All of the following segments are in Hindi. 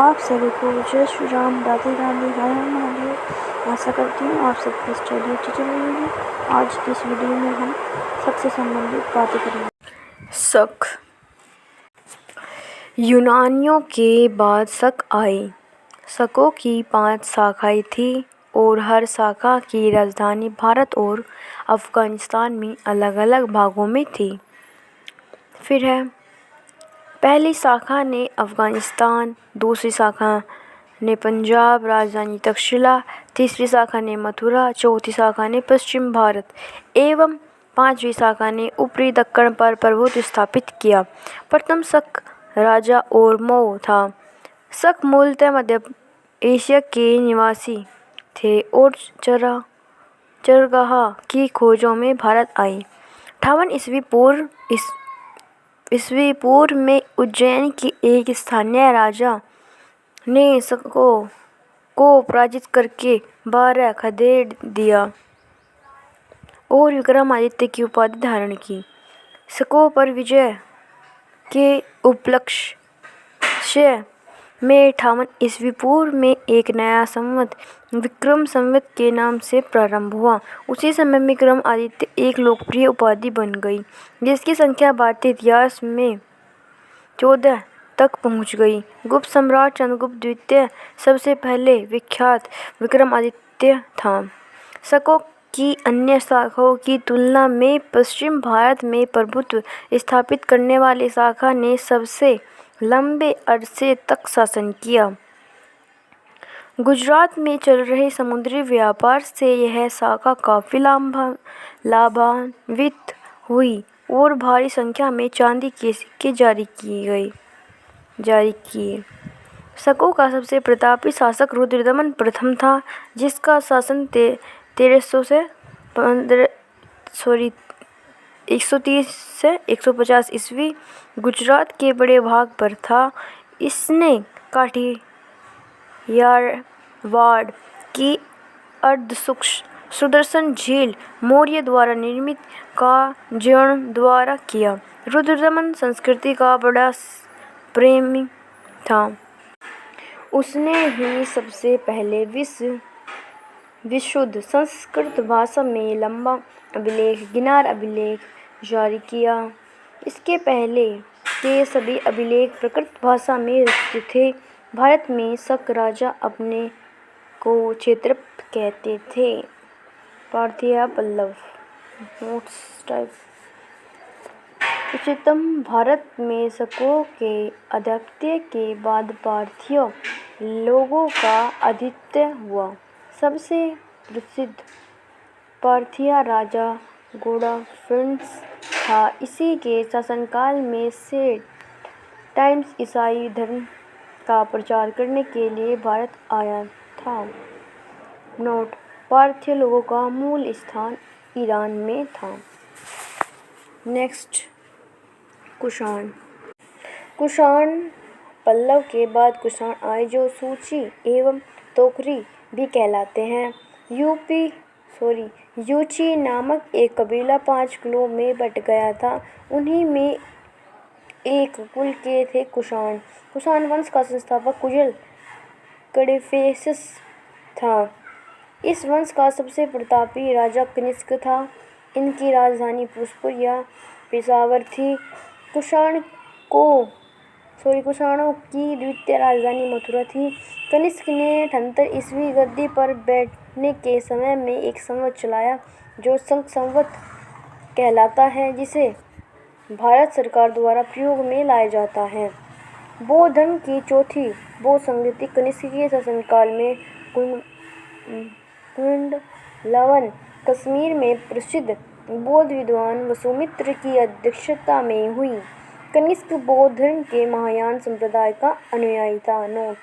आप सभी को जय श्री राम, राधे राधे, हर हर महादेव। आशा करती हूँ आप सबकी स्टडी अच्छी चल रही होगी। आज की इस वीडियो में हम शक से संबंधित बातें करेंगे। शक। यूनानियों के बाद शक आए। शकों की 5 शाखाएं थीं और हर शाखा की राजधानी भारत और अफगानिस्तान में अलग अलग भागों में थी। फिर है पहली शाखा ने अफगानिस्तान, दूसरी शाखा ने पंजाब राजधानी तक्षशिला, तीसरी शाखा ने मथुरा, चौथी शाखा ने पश्चिम भारत एवं पांचवी शाखा ने ऊपरी दक्कन पर प्रभुत्व स्थापित किया। प्रथम शक राजा ओरमो था। शक मूलतः मध्य एशिया के निवासी थे और चरगाह की खोजों में भारत आए। 58 ईस्वी पूर्व में उज्जैन के एक स्थानीय राजा ने शकों को पराजित करके 12 खदेड़ दिया और विक्रमादित्य की उपाधि धारण की। शकों पर विजय के उपलक्ष्य में 58 ईस्वी पूर्व में एक नया संवत विक्रम संवत के नाम से प्रारंभ हुआ। उसी समय विक्रमादित्य एक लोकप्रिय उपाधि बन गई, जिसकी संख्या भारतीय इतिहास में 14 तक पहुंच गई। गुप्त सम्राट चंद्रगुप्त द्वितीय सबसे पहले विख्यात विक्रमादित्य था। शकों की अन्य शाखाओं की तुलना में पश्चिम भारत में प्रभुत्व स्थापित करने वाली शाखा ने सबसे लंबे अरसे तक शासन किया। गुजरात में चल रहे समुद्री व्यापार से यह शाखा काफी लाभान्वित हुई और भारी संख्या में चांदी के सिक्के जारी किए। शकों का सबसे प्रतापी शासक रुद्रदमन प्रथम था, जिसका शासन 1300 से 130 से 150 ईस्वी गुजरात के बड़े भाग पर था। इसने काठियावाड़ की सुदर्शन झील मौर्य द्वारा निर्मित का जीर्णोद्धार किया। रुद्रदमन संस्कृति का बड़ा प्रेमी था। उसने ही सबसे पहले विशुद्ध संस्कृत भाषा में लंबा अभिलेख गिरनार अभिलेख जारी किया। इसके पहले के सभी अभिलेख प्राकृत भाषा में रचित थे। भारत में शक राजा अपने को क्षेत्रप कहते थे। Parthia Pallava notes type. उच्चतम भारत में शकों के आधिपत्य के बाद पार्थिय लोगों का आधिपत्य हुआ। सबसे प्रसिद्ध पार्थिया राजा गोडाफिन्स था। इसी के शासनकाल में सेंट टाइम्स ईसाई धर्म का प्रचार करने के लिए भारत आया था। नोट: पार्थिय लोगों का मूल स्थान ईरान में था। नेक्स्ट, कुषाण। कुषाण पल्लव के बाद कुषाण आए, जो सूची एवं तोकरी भी कहलाते हैं। यूची नामक एक कबीला 5 कुलों में बट गया था। उन्हीं में एक कुल के थे कुषाण। कुषाण वंश का संस्थापक कुजल कड़फेसस था। इस वंश का सबसे प्रतापी राजा कनिष्क था। इनकी राजधानी पुष्पुर या पेशावर थी। कुषाणों की द्वितीय राजधानी मथुरा थी। कनिष्क ने 78 ईस्वी गद्दी पर बैठने के समय में एक संवत चलाया, जो शक संवत कहलाता है, जिसे भारत सरकार द्वारा प्रयोग में लाया जाता है। बौद्ध धर्म की चौथी बौद्ध संस्कृति कनिष्क के शासनकाल में कुंडलवन कश्मीर में प्रसिद्ध बौद्ध विद्वान वसुमित्र की अध्यक्षता में हुई। कनिष्क बौद्ध धर्म के महायान संप्रदाय का अनुयायी था। नोट: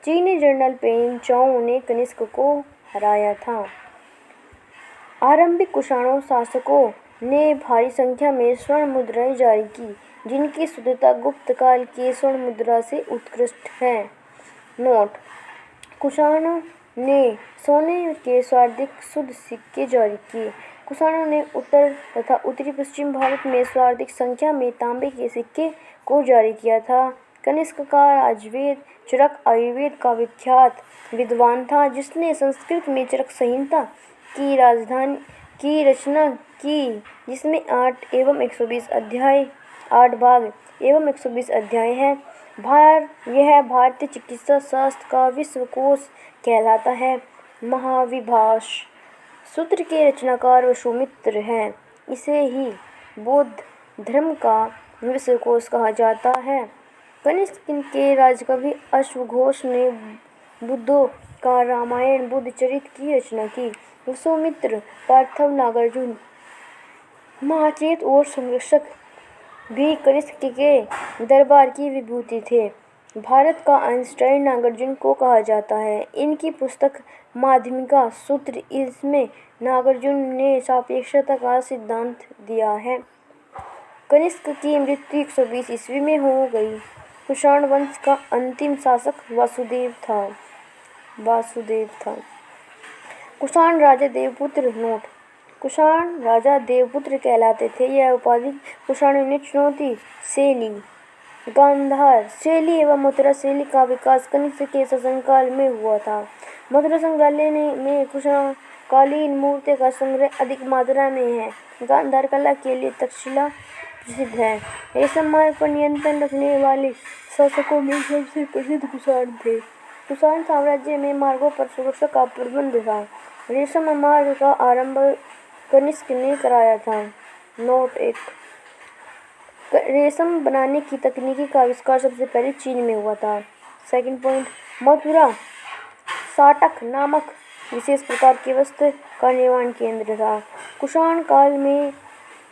चीनी जनरल पेंग चाओ ने कनिष्क को हराया था। आरंभिक कुषाण शासकों ने भारी संख्या में स्वर्ण मुद्राएं जारी की, जिनकी शुद्धता गुप्त काल की स्वर्ण मुद्रा से उत्कृष्ट है। नोट: कुषाणों ने सोने के सर्वाधिक शुद्ध सिक्के जारी किए। कुषाणों ने उत्तर तथा उत्तरी पश्चिम भारत में सर्वाधिक संख्या में तांबे के सिक्के को जारी किया था। कनिष्क का राजवैद चरक आयुर्वेद का विख्यात विद्वान था, जिसने संस्कृत में चरक संहिता की राजधानी की रचना की, जिसमें 8 एवं 120 अध्याय 8 भाग एवं 120 अध्याय हैं। यह भारतीय चिकित्सा शास्त्र का विश्वकोश कहलाता है। महाविभाष सूत्र के रचनाकार विश्वामित्र हैं। इसे ही बौद्ध धर्म का विश्वकोश कहा जाता है। कनिष्क के राजकवि अश्वघोष ने बुद्धों का रामायण बुद्धचरित की रचना की। विश्वामित्र, पार्थव, नागार्जुन, महाचेत और संरक्षक भी कनिष्क के दरबार की विभूति थे। भारत का आइंस्टाइन नागार्जुन को कहा जाता है। इनकी पुस्तक माध्यमिका सूत्र, इसमें नागार्जुन ने सापेक्षता का सिद्धांत दिया है। कनिष्क की मृत्यु 120 ईस्वी में हो गई। कुषाण वंश का अंतिम शासक वासुदेव था। कुषाण राजा देवपुत्र। नोट: कुषाण राजा देवपुत्र कहलाते थे। यह उपाधि कुषाणों ने चुनौती शैली, गांधार शैली एवं मथुरा शैली का विकास कनिष्क के शासनकाल में हुआ था। मथुरा संग्रहालय में कुषाणकालीन मूर्तियों का संग्रह अधिक मात्रा में है। गांधार कला के लिए तक्षशिला प्रसिद्ध है। रेशम मार्ग पर नियंत्रण रखने वाले शासकों में सबसे प्रसिद्ध कुषाण थे। कुषाण साम्राज्य में मार्गों पर सुरक्षा का प्रबंध था। रेशम मार्ग का आरंभ कनिष्क ने कराया था। नोट 1: रेशम बनाने की तकनीकी का आविष्कार सबसे पहले चीन में हुआ था। सेकंड पॉइंट: मथुरा साटक नामक विशेष प्रकार के वस्त्र का निर्माण केंद्र था। कुषाण काल में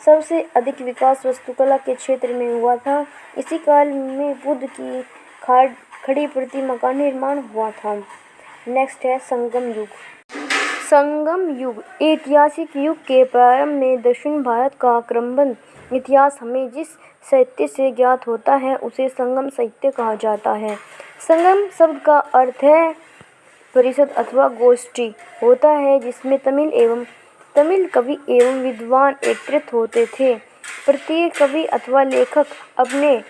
सबसे अधिक विकास वास्तुकला के क्षेत्र में हुआ था। इसी काल में बुद्ध की खड़ी प्रतिमा का निर्माण हुआ था। नेक्स्ट है संगम युग। संगम युग ऐतिहासिक युग के प्रारंभ में दक्षिण भारत का क्रमबद्ध इतिहास हमें जिस साहित्य से ज्ञात होता है उसे संगम साहित्य कहा जाता है। संगम शब्द का अर्थ है परिषद अथवा गोष्ठी होता है, जिसमें तमिल कवि एवं विद्वान एकत्रित होते थे। प्रत्येक कवि अथवा लेखक अपने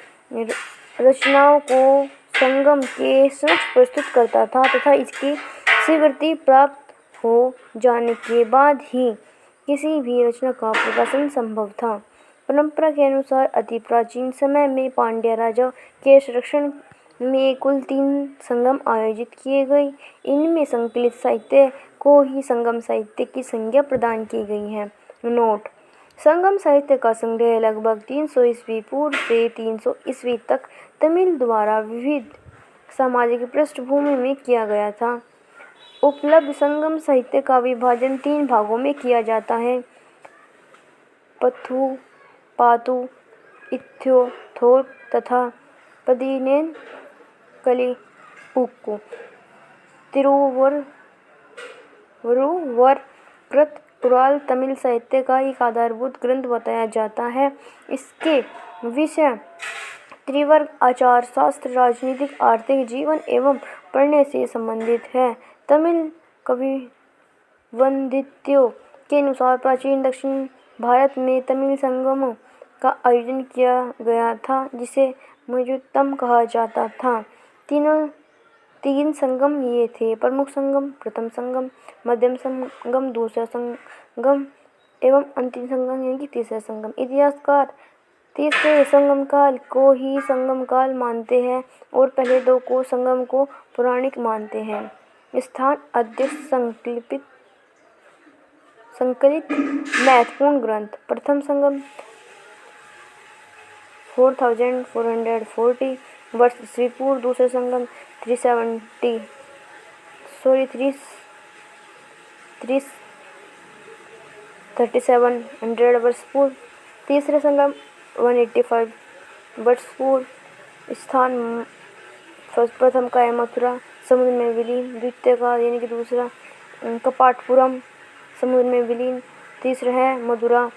रचनाओं को संगम के समक्ष प्रस्तुत करता था तथा इसकी स्वीकृति प्राप्त हो जाने के बाद ही किसी भी रचना का प्रकाशन संभव था। परंपरा के अनुसार अति प्राचीन समय में पांड्य राजा के संरक्षण में कुल 3 संगम आयोजित किए गए। इनमें संकलित साहित्य को ही संगम साहित्य की संज्ञा प्रदान की गई है। नोट: संगम साहित्य का संग्रह लगभग 300 ईस्वी पूर्व से 300 ईस्वी तक तमिल द्वारा विविध सामाजिक पृष्ठभूमि में किया गया था। उपलब्ध संगम साहित्य का विभाजन 3 भागों में किया जाता है: पथु, पातु, इत्थ्यो, थोर तथा पदीनेन कलिपुक्कु। तिरुवरुवर पुराण तमिल साहित्य का एक आधारभूत ग्रंथ बताया जाता है। इसके विषय त्रिवर्ग आचार शास्त्र, राजनीतिक, आर्थिक जीवन एवं प्रणय से संबंधित है। तमिल किंवदंतियों के अनुसार प्राचीन दक्षिण भारत में तमिल संगमों का आयोजन किया गया था, जिसे मयुतम कहा जाता था। 3 संगम ये थे: प्रमुख संगम, प्रथम संगम, मध्यम संगम, दूसरा संगम एवं अंतिम संगम यानी कि तीसरा संगम। इतिहासकार तीसरे संगम काल को ही संगम काल मानते हैं और पहले 2 को संगम को पौराणिक मानते हैं। स्थान अध्यक्ष संकलित महत्वपूर्ण ग्रंथ: प्रथम संगम 4440 वर्ष ईस्वी पूर्व, दूसरा संगम 3700 वर्ष पूर्व, तीसरा संगम 185 वर्ष पूर्व। स्थान प्रथम का है मथुरा, समुद्र में विलीन। द्वितीय का यानी कि दूसरा कपाटपुरम, समुद्र में विलीन। तीसरा है मदुरा,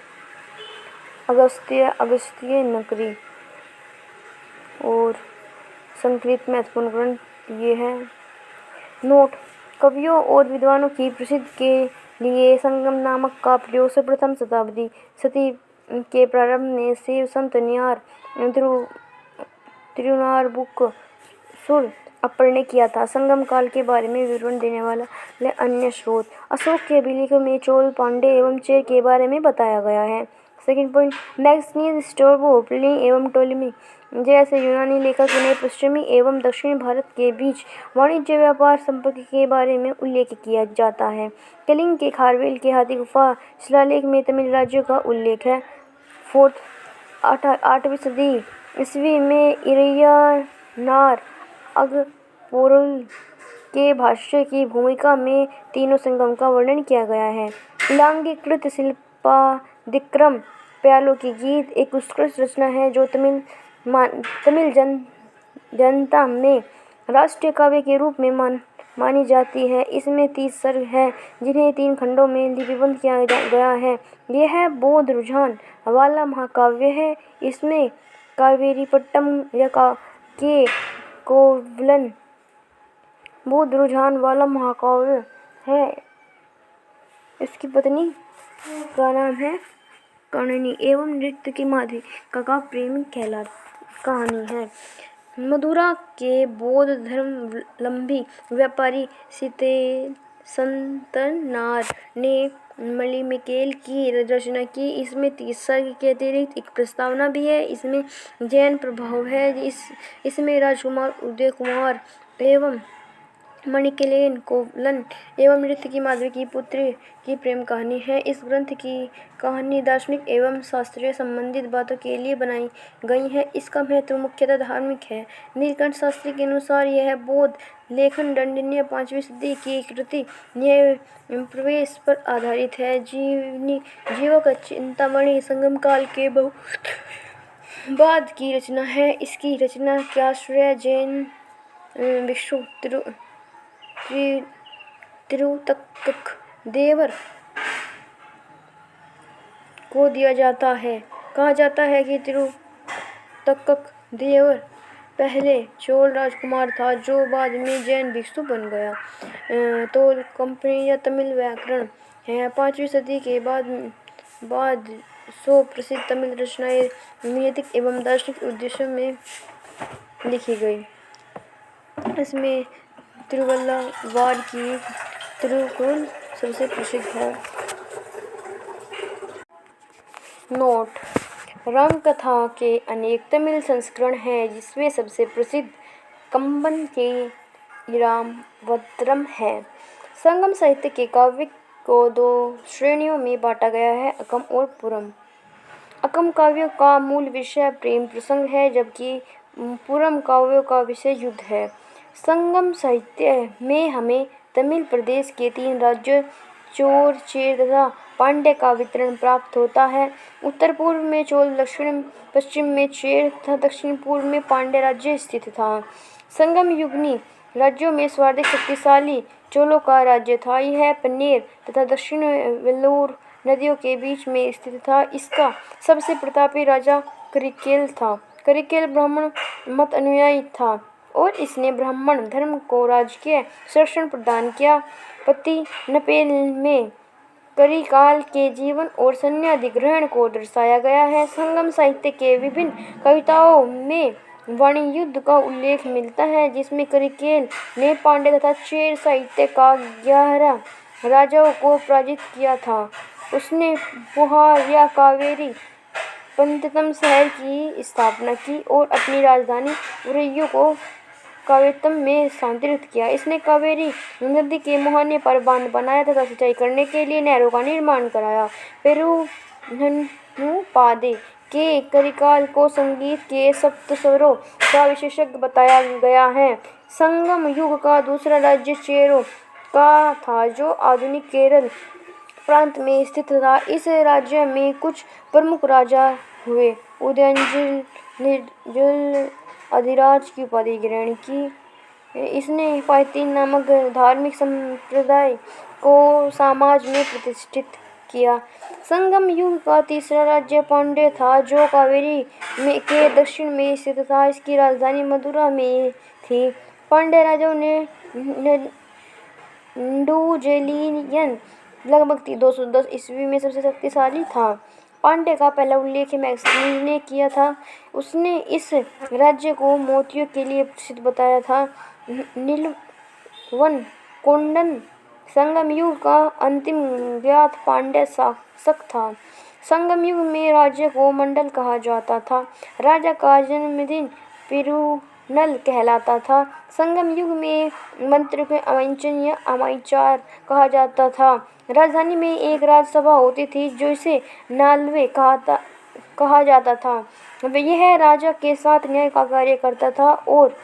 अगस्त्य नगरी। और संकलित महत्वपूर्ण ग्रंथ ये है। नोट: कवियों और विद्वानों की प्रसिद्धि के लिए संगम नामक का प्रयोग सर्वप्रथम शताब्दी सदी के प्रारंभ में शैव संत न्यार तिरुनारायणबुक्क सुर अपर ने किया था। संगम काल के बारे में विवरण देने वाला अन्य स्रोत अशोक के अभिलेखों में चोल, पांड्य एवं चेर के बारे में बताया गया है। सेकंड पॉइंट, मैक्सिनियस, स्ट्रैबो, प्लिनी एवं टोलेमी जैसे यूनानी लेखक ने पश्चिमी एवं दक्षिणी भारत के बीच वाणिज्य व्यापार संपर्क के बारे में उल्लेख किया जाता है। कलिंग के खारवेल के हाथी गुफा शिलालेख में तमिल राज्यों का उल्लेख है। फोर्थ, 8वीं सदी ईस्वी में इरैयानार अगपोरुल के भाष्य की भूमिका में तीनों संगम का वर्णन किया गया है। इलांगीकृत शिल्पादिक्रम प्यालों की गीत एक उत्कृष्ट रचना है जो तमिल जनता में राष्ट्रीय काव्य के रूप में मानी जाती है। इसमें 30 सर्ग हैं जिन्हें 3 खंडों में लिपिबद्ध किया गया है। यह बौद्ध रुझान वाला महाकाव्य है। इसमें कावेरीपट्टम के कोवलन बौद्ध रुझान वाला महाकाव्य है। इसकी पत्नी का नाम है कर्णनी एवं नृत्य की माधवी का प्रेमी कहानी है। मदुरा के बौद्ध धर्मावलंबी व्यापारी संतनार ने मणिमेखला की रचना की। इसमें 30 सर्ग के अतिरिक्त एक प्रस्तावना भी है। इसमें जैन प्रभाव है। इसमें राजकुमार उदय कुमार एवं मणिकेलन कोवलन एवं नृत्य की माधवी की पुत्री की प्रेम कहानी है। इस ग्रंथ की कहानी दार्शनिक एवं शास्त्रीय संबंधित बातों के लिए बनाई गई है। इसका महत्व मुख्यतः धार्मिक है। नीलकंठ शास्त्री के अनुसार यह बौद्ध लेखन दंडनीय 5वीं सदी की कृति न्याय प्रवेश पर आधारित है। जीवक चिंतामणि संगम काल के बहुत बाद की रचना है। इसकी रचना का श्रेय जैन भिक्षु तिरुतक्क देवर को दिया जाता है। कहा जाता है कि तिरुतक्क देवर पहले चोल राजकुमार था जो बाद में जैन भिक्षु बन गया। तोल कंपनी या तमिल व्याकरण है। 5वीं सदी के बाद 100 प्रसिद्ध तमिल रचनाएं नैतिक एवं दार्शनिक उद्देश्यों में लिखी गई। इसमें तिरुवल्लवार की तिरुकुरल सबसे प्रसिद्ध है। नोट, रामकथा के अनेक तमिल संस्करण हैं जिसमें सबसे प्रसिद्ध कम्बन के इरावतरम है। संगम साहित्य के काव्य को 2 श्रेणियों में बांटा गया है, अकम और पुरम। अकम काव्यों का मूल विषय प्रेम प्रसंग है जबकि पुरम काव्यों का विषय युद्ध है। संगम साहित्य में हमें तमिल प्रदेश के 3 राज्यों चोर, चेर तथा पांड्य का वितरण प्राप्त होता है। उत्तर पूर्व में चोल, दक्षिण पश्चिम में चेर तथा दक्षिण पूर्व में पांड्य राज्य स्थित था। संगम युगनी राज्यों में सर्वाधिक शक्तिशाली चोलों का राज्य था। यह पन्नेर तथा दक्षिण वेल्लोर नदियों के बीच में स्थित था। इसका सबसे प्रतापी राजा करिकेल था। करिकेल ब्राह्मण मत अनुयायी था और इसने ब्राह्मण धर्म को राजकीय संरक्षण प्रदान किया। पति नपेल में करिकाल के जीवन और सैन्य अधिग्रहण को दर्शाया गया है। संगम साहित्य के विभिन्न कविताओं में वाणी युद्ध का उल्लेख मिलता है जिसमें करिकेल ने पांड्य तथा चेर साहित्य का 11 राजाओं को पराजित किया था। उसने पुहार या कावेरी पंततम शहर की स्थापना की और अपनी राजधानी उरैयू को कावेतम में स्थानांतरित किया। इसने कावेरी नदी के मुहाने पर बांध बनाया तथा सिंचाई करने के लिए नहरों का निर्माण कराया। पेरुनन्नुपादे के करिकाल को संगीत के सप्तस्वरों का विशेषज्ञ बताया गया है। संगम युग का दूसरा राज्य चेरों का था जो आधुनिक केरल प्रांत में स्थित था। इस राज्य में कुछ प्रमुख राजा हुए। उदयनगिरि ने अधिराज की उपाधि ग्रहण की। इसने पाइतीन नामक धार्मिक संप्रदाय को समाज में प्रतिष्ठित किया। संगम युग का तीसरा राज्य पांड्य था जो कावेरी के दक्षिण में स्थित था। इसकी राजधानी मदुरा में थी। पांड्य राजाओं ने डुजेलियन लगभग 210 ईस्वी में सबसे शक्तिशाली था। पांड्य का पहला उल्लेख मैक्सिनियस ने किया था। उसने इस राज्य को मोतियों के लिए प्रसिद्ध बताया था। नीलवन कोंडन संगम युग का अंतिम ज्ञात पांड्य शासक था। संगम युग में राज्य को मंडल कहा जाता था। राजा का जन्मदिन पेरुनल कहलाता था। संगम युग में मंत्र को अमांचन या अमाचार कहा जाता था। राजधानी में एक राजसभा होती थी जिसे नालवे कहा जाता था। यह राजा के साथ न्याय का कार्य करता था और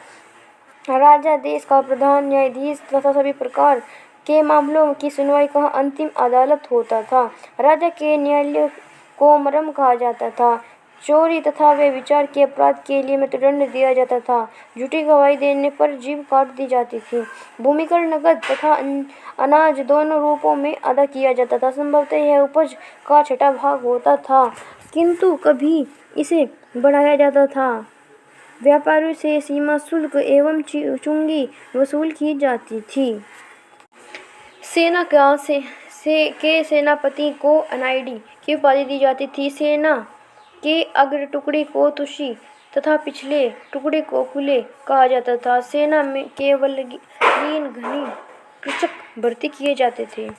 राजा देश का प्रधान न्यायाधीश तथा सभी प्रकार के मामलों की सुनवाई का अंतिम अदालत होता था। राजा के न्यायालय को मरम कहा जाता था। चोरी तथा व्यभिचार के अपराध के लिए मृत्युदंड दिया जाता था। झूठी गवाही देने पर जीभ काट दी जाती थी। भूमि कर नकद तथा अनाज दोनों रूपों में अदा किया जाता था। संभवतः यह उपज का छठा भाग होता था, किंतु कभी इसे बढ़ाया जाता था। व्यापारियों से सीमा शुल्क एवं चुंगी वसूल की जाती थी। सेना के सेनापति को अनाइडी की उपाधि दी जाती थी। सेना के अग्र टुकड़े को तुशी तथा पिछले टुकड़े को कुले कहा जाता था। सेना में केवल 3 घनी कृषक भर्ती किए जाते थे।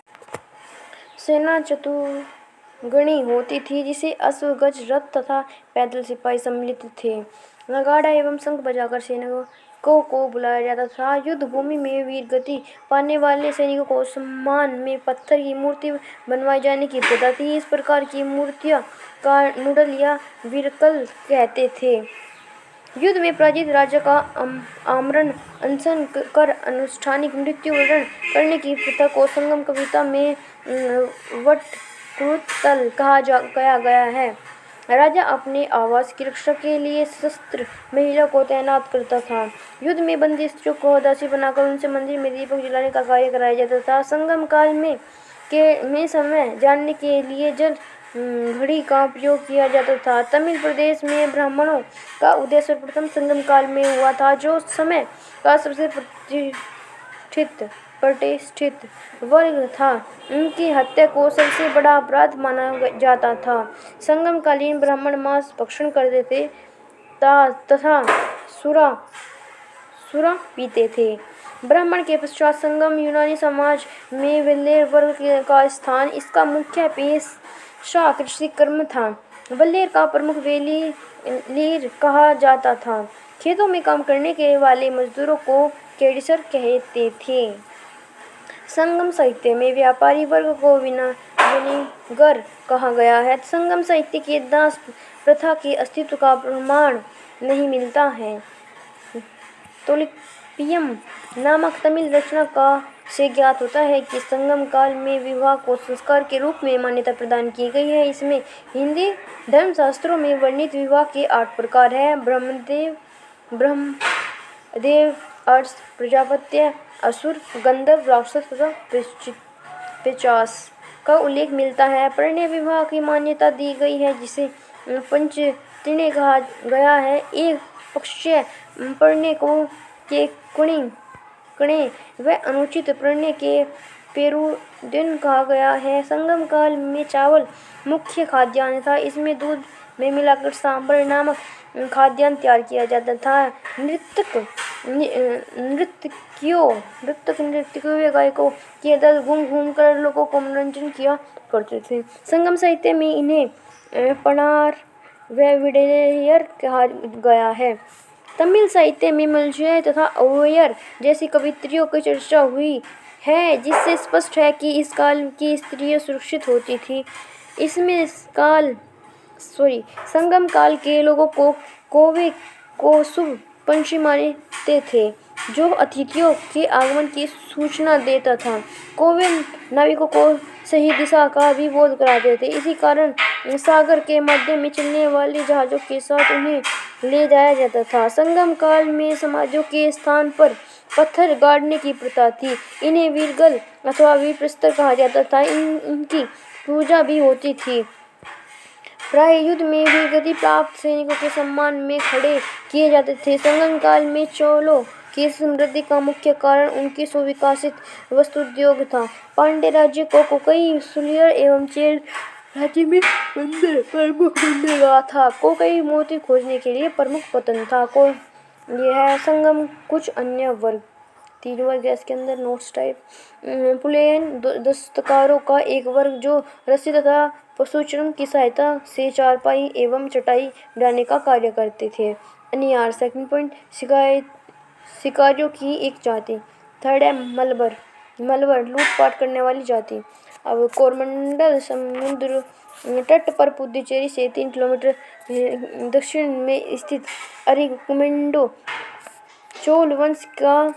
सेना चतुर्गणी होती थी जिसे अश्व, गज, रथ तथा पैदल सिपाही सम्मिलित थे। नगाड़ा एवं शंख बजाकर सैनिकों को बुलाया जाता था। युद्ध भूमि में वीरगति पाने वाले सैनिकों को सम्मान में पत्थर की मूर्ति बनवाए जाने की प्रथा थी। इस प्रकार की मूर्तियों का नूडल या वीरकल कहते थे। युद्ध में पराजित राजा का आमरण अनशन कर अनुष्ठानिक मृत्यु वरण करने की प्रथा को संगम कविता में वटकृतल कहा गया है। राजा अपने आवास की रक्षा के लिए सशस्त्र महिला को तैनात करता था। युद्ध में बंदी स्त्रियों को दासी बनाकर उनसे मंदिर में दीपक जलाने का कार्य कराया जाता था। संगम काल में समय जानने के लिए जल घड़ी का उपयोग किया जाता था। तमिल प्रदेश में ब्राह्मणों का उदय सर्वप्रथम संगम काल में हुआ था, जो समय का सबसे प्रतिष्ठित वर्ग था। उनकी हत्या को सबसे बड़ा अपराध माना जाता था। संगमकालीन ब्राह्मण मांस भक्षण करते थे तथा सुरा पीते थे। ब्राह्मण के पश्चात संगम यूनानी समाज में वल्लेर वर्ग का स्थान। इसका मुख्य पेशा कृषि कर्म था। वल्लेर का प्रमुख वेलीर कहा जाता था। खेतों में काम करने के वाले मजदूरों को केडिसर कहते थे। संगम साहित्य में व्यापारी वर्ग को वणिगर कहा गया है। संगम साहित्य के दास प्रथा के अस्तित्व का प्रमाण नहीं मिलता है। तोल्काप्पियम नामक तमिल रचना से ज्ञात होता है कि संगम काल में विवाह को संस्कार के रूप में मान्यता प्रदान की गई है। इसमें हिंदी धर्मशास्त्रों में वर्णित विवाह के 8 प्रकार हैं। ब्रह्मदेव, अर्ष, प्रजापत्य, असुर, गंधर्व, राक्षस तथा पिशाच का उल्लेख मिलता है। परिणय विवाह की मान्यता दी गई है, जिसे पंचतीर्णय कहा गया है। एक पक्षीय परिणय के कणे व अनुचित परिणय के पेरुदिन कहा गया है। संगम काल में चावल मुख्य खाद्यान्न था। इसमें दूध में मिलाकर सांभर नामक खाद्यान्न तैयार किया जाता था। नर्तकियों गायकों के दल घूम कर लोगों को मनोरंजन किया करते थे। संगम साहित्य में इन्हें पनार व विडेयर कहा गया है। तमिल साहित्य में मलयाळ तथा ओयर जैसी कवित्रियों की चर्चा हुई है, जिससे स्पष्ट है कि इस काल की स्त्रियां सुरक्षित होती थी। संगम काल के लोगों को कौवे को शुभ पंछी मानते थे, जो अतिथियों के आगमन की सूचना देता था। कौवे नाविकों को सही दिशा का भी बोध कराते थे। इसी कारण सागर के माध्यम में चलने वाले जहाजों के साथ उन्हें ले जाया जाता था। संगम काल में समाधियों के स्थान पर पत्थर गाड़ने की प्रथा थी। इन्हें वीरगल अथवा वीरप्रस्तर कहा जाता था। इनकी पूजा भी होती थी। प्राय युद्ध में वीरगति प्राप्त सैनिकों के सम्मान में खड़े किए जाते थे। संगम काल में चोलों की समृद्धि का मुख्य कारण उनकी सुविकसित वस्त्रोद्योग था। पांड्य राज्य को कोकई, सुलियर एवं चेर राज्य में बंदर प्रमुख बंदरगाह था। कोकई मोती खोजने के लिए प्रमुख पतन था। यह संगम कुछ अन्य वर्ग 3 वर्ग है इसके अंदर नोट्स टाइप। पुलेन दस्तकारों का एक वर्ग जो रस्सी तथा पशुचर्म की सहायता से चारपाई एवं चटाई बनाने का कार्य करते थे। अनियार सेकंड पॉइंट, शिकारियों की एक जाति। थर्ड है मलबर लूटपाट करने वाली जाति। अब कोरमंडल समुद्र तट पर पुडुचेरी से 3 किलोमीटर दक्षिण में स्थित अरिकुमेंडो चोल वंश का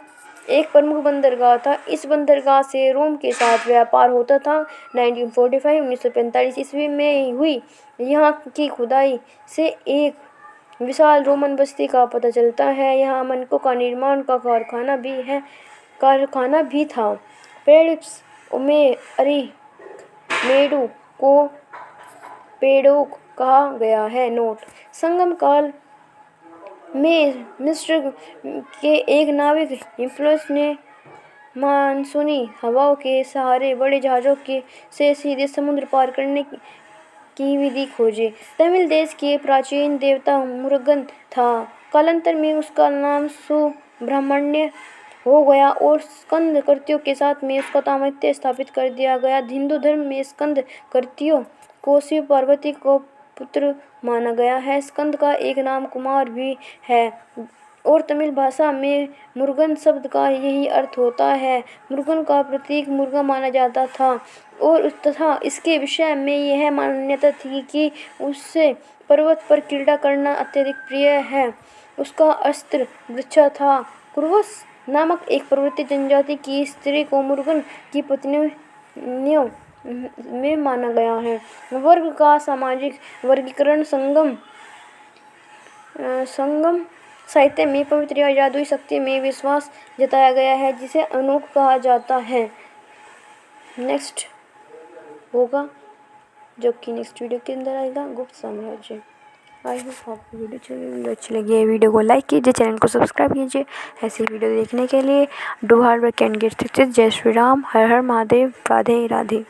एक प्रमुख बंदरगाह था। इस बंदरगाह से रोम के साथ व्यापार होता था। 1945 ईस्वी में हुई यहाँ की खुदाई से एक विशाल रोमन बस्ती का पता चलता है। यहाँ मनकों का निर्माण का कारखाना भी था। पेरिप्लस में अरिमेडो को पेडोक कहा गया है। नोट, संगम काल में मिस्र के एक नाविक हिप्पियस ने मानसूनी हवाओं के सहारे बड़े जहाज़ों से सीधे समुद्र पार करने की विधि खोजी। तमिल देश के प्राचीन देवता मुरुगन था। कालांतर में उसका नाम सुब्रह्मण्य हो गया और स्कंद कृतियों के साथ में उसका सामर्थ्य स्थापित कर दिया गया। हिंदू धर्म में स्कंद कृतियों को शिव पार्वती को पुत्र माना गया है। स्कंद का एक नाम कुमार भी है और तमिल भाषा में मुरुगन शब्द का यही अर्थ होता है। मुरुगन का प्रतीक मुर्गा माना जाता था और तथा इसके विषय में यह मान्यता थी कि उससे पर्वत पर क्रीड़ा करना अत्यधिक प्रिय है। उसका अस्त्र वृक्ष था। कुर्वस नामक एक पर्वतीय जनजाति की स्त्री को मुरुगन की पत्नियों में माना गया है। वर्ग का सामाजिक वर्गीकरण संगम साहित्य में पवित्र या जादुई शक्ति में विश्वास जताया गया है जिसे अनूप कहा जाता है। नेक्स्ट होगा जो कि नेक्स्ट वीडियो के अंदर आएगा गुप्त साम्राज्य। आई होप आपको वीडियो अच्छी लगी है। वीडियो को लाइक कीजिए, चैनल को सब्सक्राइब कीजिए। ऐसी वीडियो देखने के लिए do hard work and get success. जय श्री राम, हर हर महादेव, राधे राधे।